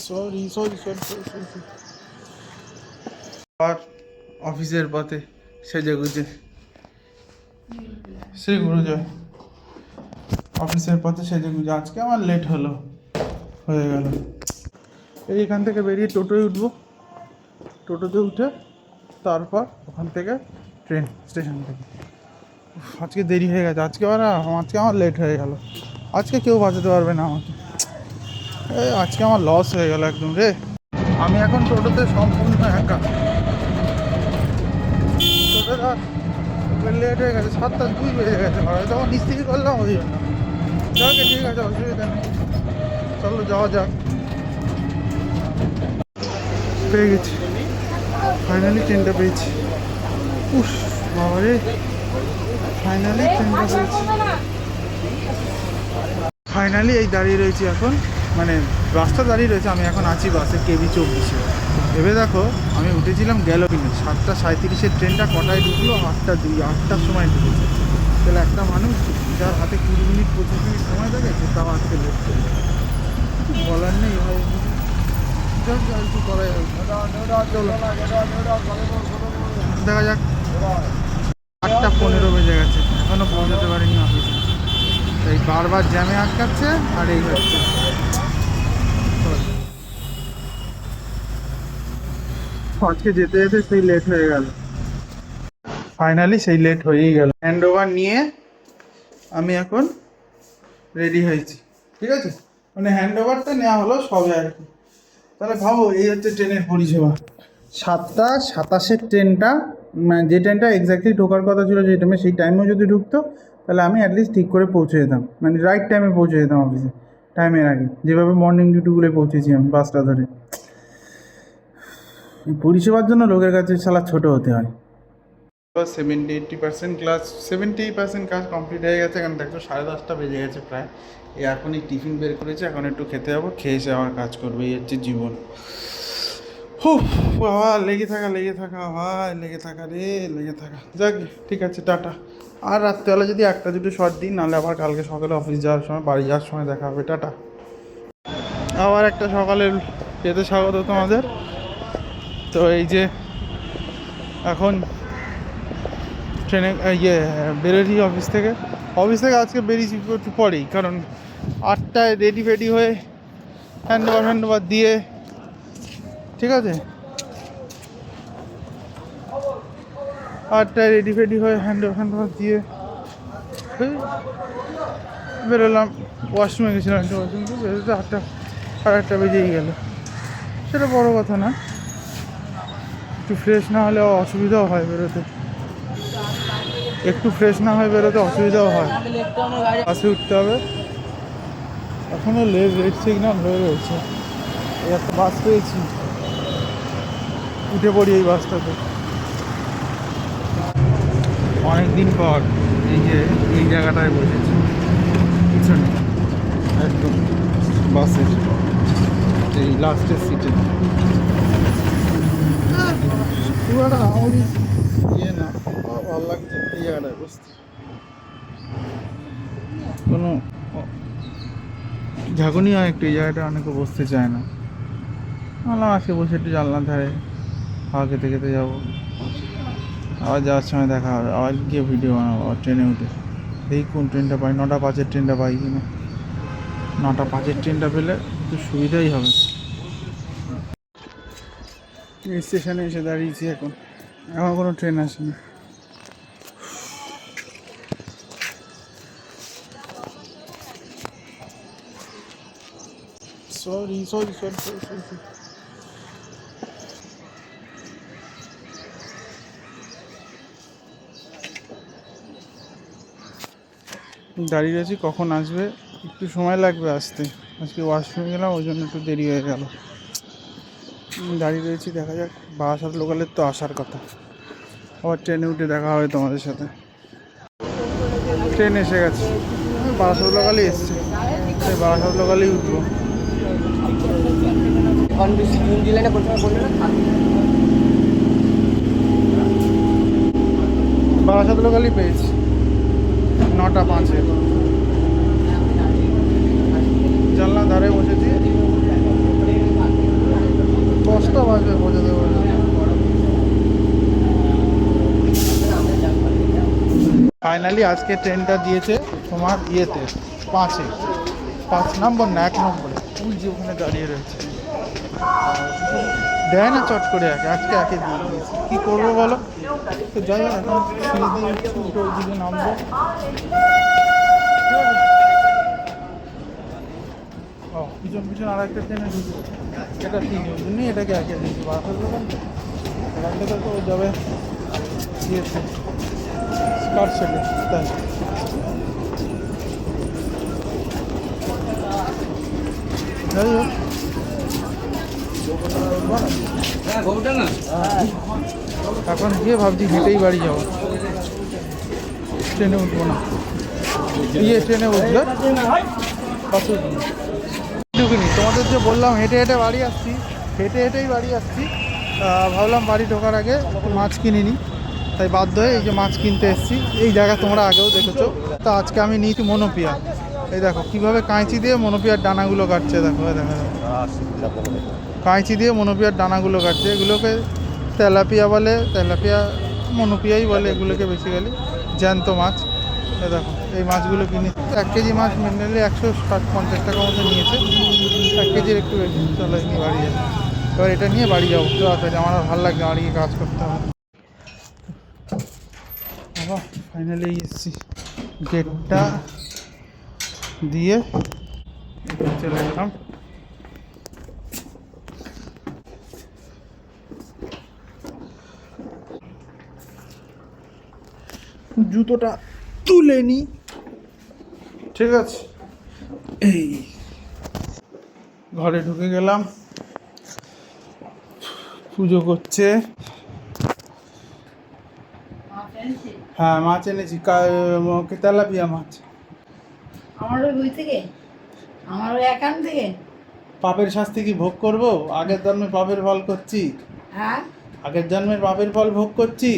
Sorry sorry sorry sorry sorry. আর অফিসের পথে সেজে গুজে শ্রী গুরুজয় অফিসের পথে সেজে গুজে আজকে আমার লেট হয়ে গেল। এইখান থেকে বেরিয়ে টোটোয় উঠবো, টোটোতে উঠে তারপর ওখান থেকে ট্রেন স্টেশন থেকে। আজকে দেরি হয়ে গেছে, আজকে আমার লেট হয়ে গেল। আজকে কেউ বাঁচাতে পারবে না আমাকে। আজকে আমার লস হয়ে গেল একদম রে। আমি এখন টোটোতে সম্পূর্ণ একা। টোটোটা লেট হয়ে গেছে, 7:02 বেজে গেছে। তখন স্থির করলাম ওই জন্য। যাকে ঠিক আছে, অসুবিধা নেই, চলো যাওয়া যাক। পেয়ে গেছি, ফাইনালি ট্রেনটা পেয়েছি। উফ বাবা রে, ফাইনালি ট্রেনটা পেয়েছি। ফাইনালি এই দাঁড়িয়ে রয়েছি এখন, মানে রাস্তা দাঁড়িয়ে রয়েছে, আমি এখন আছি বাসে KB-24। ভেবে দেখো, আমি উঠেছিলাম গ্যালোপিনে, 7:37 ট্রেনটা কটায় ঢুকলো? 8টার সময় ঢুকেছে। তাহলে একটা মানুষ যার হাতে 20 মিনিট 25 মিনিট সময় থাকে, সে তাও আজকে লেট করবে। কিছু বলার নেই ভাই, যাক আর কি করা যাবে। চলো দেখা যাক। 8:15 বেজে গেছে, এখনও পৌঁছাতে পারিনি অফিসে। এই বারবার জ্যামে আটকাচ্ছে আর এই হচ্ছে। আজকে যেতে যেতে সেই লেট হয়ে গেল, ফাইনালি সেই লেট হয়েই গেল। হ্যান্ড ওভার নিয়ে আমি এখন রেডি হয়েছি, ঠিক আছে? মানে হ্যান্ড ওভারটা নেওয়া হলো সবে আর কি। তাহলে ভাবো, এই হচ্ছে ট্রেনের পরিষেবা। 7:27 ট্রেনটা, মানে যে ট্রেনটা এক্স্যাক্টলি ঢোকার কথা ছিল যে টাইমে, সেই টাইমেও যদি ঢুকতো তাহলে আমি অ্যাটলিস্ট ঠিক করে পৌঁছে যেতাম, মানে রাইট টাইমে পৌঁছে যেতাম অফিসে, টাইমের আগে, যেভাবে মর্নিং ডিউটিগুলো পৌঁছেছি আমি বাসটা ধরে। পরিষেবার জন্য লোকের কাছে শালা ছোটো হতে হয়। 70-80% ক্লাস, 70% কাজ কমপ্লিট হয়ে গেছে। এখন দেখো 10:30 বেজে গেছে প্রায়। এখনই টিফিন বের করেছে, এখন একটু খেতে যাবো, খেয়ে এসে আবার কাজ করবে। এই হচ্ছে জীবন। বাবা, লেগে থাকা ভাই, লেগে থাকা। যাক, ঠিক আছে, টাটা। আর রাত্রেবেলা যদি একটা দুটো শর্ট দিই, নাহলে আবার কালকে সকালে অফিস যাওয়ার সময়, বাড়ি যাওয়ার সময় দেখা হবে। টাটা। আবার একটা সকালের পেতে স্বাগত তোমাদের। তো এই যে এখন ট্রেনে বেরোচ্ছি অফিস থেকে আজকে বেরিয়েছি একটু পরেই, কারণ 8টায় রেডি ফেডি হয়ে হ্যান্ড ওভার দিয়ে, ঠিক আছে, 8টায় রেডি ফেডি হয়ে হ্যান্ড ওভার দিয়ে বেরোলাম। ওয়াশরুমে গেছিলাম, বেরোতে 8:30 বেজেই গেল। সেটা বড় কথা না, একটু ফ্রেশ না হলে অসুবিধাও হয় বেরোতে, অসুবিধাও হয়। বাসে উঠতে হবে, এখনও রেড সিগন্যাল হয়ে রয়েছে। এই একটা বাস পেয়েছি, উঠে পড়ি এই বাসটাতে। অনেকদিন পর এই জায়গাটায় বসেছি, পিছনে একদম বাসের এই লাস্টের সিটে। খুব একটা না, ভালো লাগছে এই জায়গাটায় বসতে। কোনো ঝাঁকুনি হয় একটু, এই জায়গাটা অনেকে বসতে চায় না। বললাম আজকে বসে একটু জানলার ধারে হাওয়া খেতে খেতে যাবো। আবার যাওয়ার সময় দেখা হবে, আবার গিয়ে ভিডিও বানাবো আবার ট্রেনে উঠে। এই কোন ট্রেনটা পাই, 9:05 ট্রেনটা পাই কিনা। 9:05 ট্রেনটা পেলে একটু সুবিধাই হবে। স্টেশনে এসে দাঁড়িয়েছি, এখন কোনো ট্রেন আসেনি। সরি। দাঁড়িয়ে আছি, কখন আসবে, একটু সময় লাগবে আসতে। আজকে ওয়াশরুমে গেলাম, ওই জন্য একটু দেরি হয়ে গেল। দাঁড়িয়ে রয়েছি, দেখা যাক। বারাসাত লোকালের তো আসার কথা, আবার ট্রেনে উঠে দেখা হবে তোমাদের সাথে। ট্রেন এসে গেছে, বারাসাত লোকালেই এসছে, সেই বারাসাত লোকালেই উঠবো। বারাসাত লোকালই পেয়েছি, 9:05। জানলা ধারে বসেছি, ফাইনালি আজকে ট্রেনটা দিয়েছে তোমার ইয়েতে 5-এ, 5 নম্বর না 1 নম্বরে, ওই যে ওখানে দাঁড়িয়ে রয়েছে। দেয় না চট করে আজকে একে দিয়ে দিয়েছে, কী করবো বলো। তো যাই হোক, এখন সিঁড়ি দিয়ে উল্টো ওইদিকে নামবো। ও পিছন পিছন আর একটা ট্রেনে ঢুকবো, এটা ঠিক ওই জন্যই এটাকে একে দিয়েছি। বাসের দোকান তো এখান থেকে তো যাবে ইয়েতে স্কার সেটে, তাই যাই হোক। এখন গিয়ে ভাবছি হেঁটেই বাড়ি যাবো, ট্রেনে উঠবো না। ট্রেনে উঠলে বাসে ঢুকিনি, তোমাদের যে বললাম হেঁটে হেঁটে বাড়ি আসছি, হেঁটে হেঁটেই বাড়ি আসছি। ভাবলাম বাড়ি ঢোকার আগে মাছ কিনিনি, তাই বাধ্য হয়ে এই যে মাছ কিনতে এসেছি। এই জায়গা তোমরা আগেও দেখেছো। তো আজকে আমি নিয়েছি মনোপিয়া। এই দেখো কীভাবে কাঁচি দিয়ে মনোপিয়ার ডানাগুলো কাটছে, দেখো দেখো কাঁচি দিয়ে মনোপিয়ার ডানাগুলো কাটছে। এগুলোকে তেলাপিয়া বলে, তেলাপিয়া মনোপিয়াই বলে এগুলোকে বেসিক্যালি, জ্যান্ত মাছ। এ দেখো এই মাছগুলো কিনে 1 কেজি মাছ মেনলি 150 টাকা মতো নিয়েছে, 1 কেজির একটু বেশি। চলো নিয়ে বাড়ি যাবো, এবার এটা নিয়ে বাড়ি যাবো। তো আসলে আমার আর ভালো লাগছে, আমার গিয়ে কাজ করতে হবে। বাবা ফাইনালি এসেছি, গেটটা দিয়ে চলে গেলাম। জুতোটা তুলে নি, ঠিক আছে। এই ঘরে ঢুকে গেলাম, পুজো করছে। হ্যাঁ মাছ এনেছি, তেলাপিয়া মাছ। আমার ওই বই থেকে, আমার ওই অ্যাকাউন্ট থেকে। পাপের শাস্তি কি ভোগ করবো? আগের জন্মে পাপের ফল করছি, হ্যাঁ আগের জন্মের পাপের ফল ভোগ করছি।